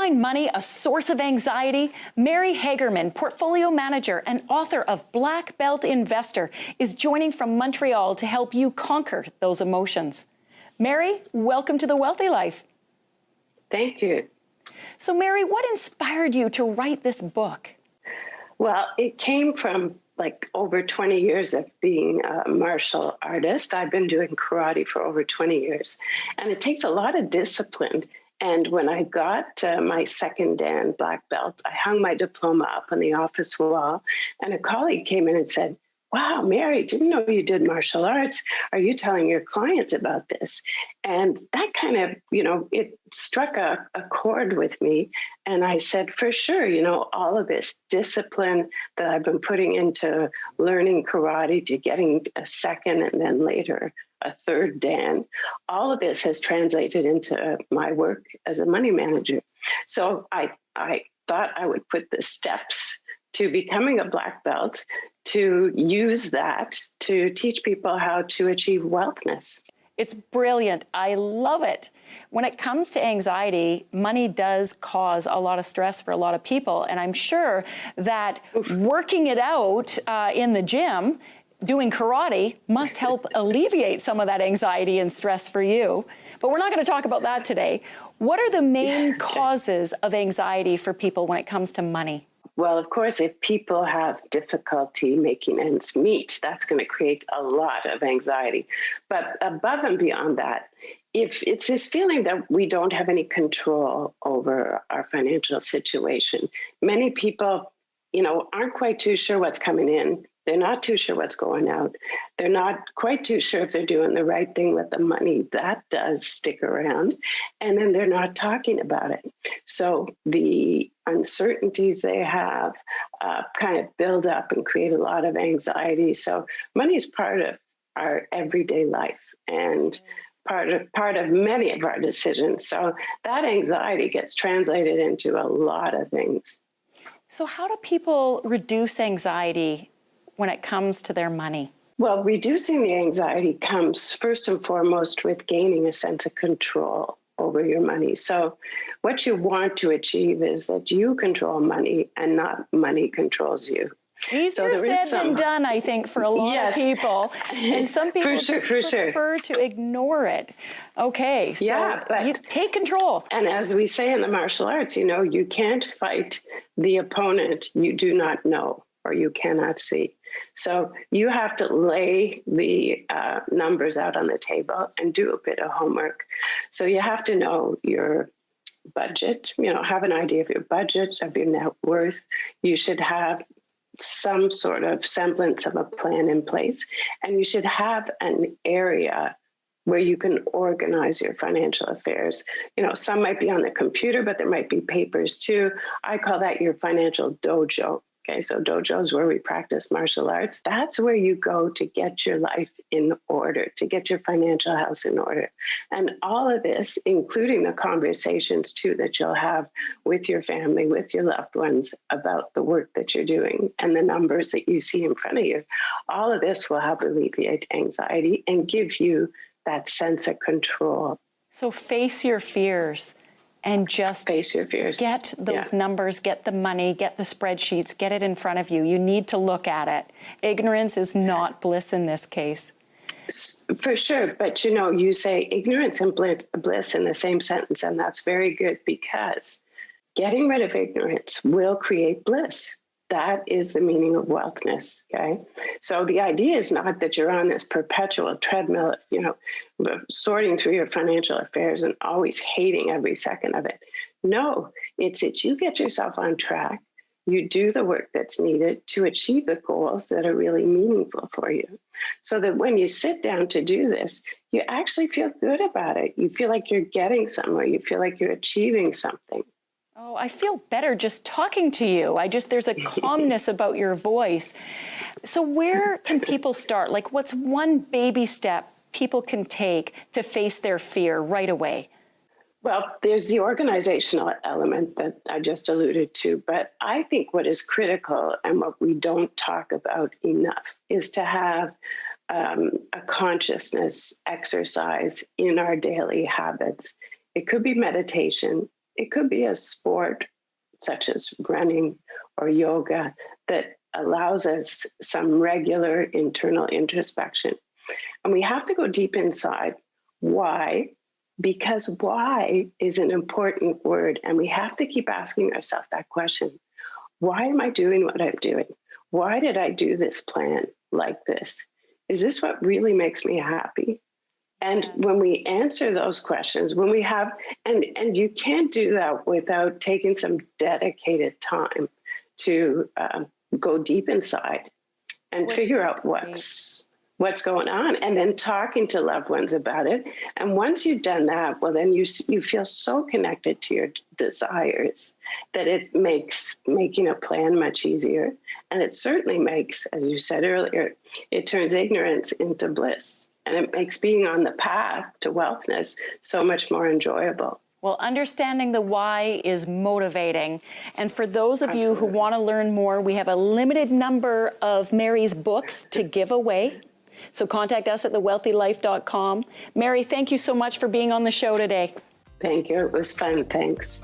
find money a source of anxiety? Mary Hagerman, portfolio manager and author of Black Belt Investor, is joining from Montreal to help you conquer those emotions. Mary, welcome to The Wealthy Life. Thank you. So Mary, what inspired you to write this book? Well, it came from over 20 years of being a martial artist. I've been doing karate for over 20 years, and it takes a lot of discipline. And when I got my second Dan black belt, I hung my diploma up on the office wall, and a colleague came in and said, "Wow, Mary, didn't know you did martial arts. Are you telling your clients about this?" And that kind of, it struck a chord with me. And I said, for sure, all of this discipline that I've been putting into learning karate to getting a second and then later a third Dan, all of this has translated into my work as a money manager. So I thought I would put the steps to becoming a black belt to use that to teach people how to achieve wealthness. It's brilliant. I love it. When it comes to anxiety, money does cause a lot of stress for a lot of people. And I'm sure that working it out in the gym, doing karate, must help alleviate some of that anxiety and stress for you. But we're not going to talk about that today. What are the main causes of anxiety for people when it comes to money? Well, of course, if people have difficulty making ends meet, that's going to create a lot of anxiety. But above and beyond that, if it's this feeling that we don't have any control over our financial situation, many people, aren't quite too sure what's coming in. They're not too sure what's going out. They're not quite too sure if they're doing the right thing with the money. That does stick around. And then they're not talking about it. So the uncertainties they have kind of build up and create a lot of anxiety. So money is part of our everyday life and part of many of our decisions. So that anxiety gets translated into a lot of things. So how do people reduce anxiety when it comes to their money? Well, reducing the anxiety comes first and foremost with gaining a sense of control over your money. So what you want to achieve is that you control money and not money controls you. Easier said than done, I think, for a lot of people. And some people prefer to ignore it. Okay, so you take control. And as we say in the martial arts, you can't fight the opponent you do not know or you cannot see. So you have to lay the numbers out on the table and do a bit of homework. So you have to know your budget, have an idea of your budget, of your net worth. You should have some sort of semblance of a plan in place. And you should have an area where you can organize your financial affairs. Some might be on the computer, but there might be papers too. I call that your financial dojo. Okay, so dojo is where we practice martial arts. That's where you go to get your life in order, to get your financial house in order. And all of this, including the conversations too that you'll have with your family, with your loved ones about the work that you're doing and the numbers that you see in front of you, all of this will help alleviate anxiety and give you that sense of control. So face your fears. And just face your fears. Get those numbers, get the money, get the spreadsheets, get it in front of you. You need to look at it. Ignorance is not bliss in this case. For sure. But, you say ignorance and bliss in the same sentence, and that's very good because getting rid of ignorance will create bliss. That is the meaning of wealthness, okay? So the idea is not that you're on this perpetual treadmill, sorting through your financial affairs and always hating every second of it. No, it's that you get yourself on track. You do the work that's needed to achieve the goals that are really meaningful for you. So that when you sit down to do this, you actually feel good about it. You feel like you're getting somewhere. You feel like you're achieving something. Oh, I feel better just talking to you. There's a calmness about your voice. So where can people start? What's one baby step people can take to face their fear right away? Well, there's the organizational element that I just alluded to, but I think what is critical and what we don't talk about enough is to have a consciousness exercise in our daily habits. It could be meditation. it could be a sport such as running or yoga that allows us some regular internal introspection. And we have to go deep inside. Why? Because why is an important word. And we have to keep asking ourselves that question. Why am I doing what I'm doing? Why did I do this plan like this? Is this what really makes me happy? And when we answer those questions, when we have, and you can't do that without taking some dedicated time to go deep inside and figure out what's going on, and then talking to loved ones about it. And once you've done that, well, then you feel so connected to your desires that it makes making a plan much easier. And it certainly makes, as you said earlier, it turns ignorance into bliss. And it makes being on the path to wealthness so much more enjoyable. Well, understanding the why is motivating. And for those of you who want to learn more, we have a limited number of Mary's books to give away. So contact us at thewealthylife.com. Mary, thank you so much for being on the show today. Thank you. It was fun. Thanks.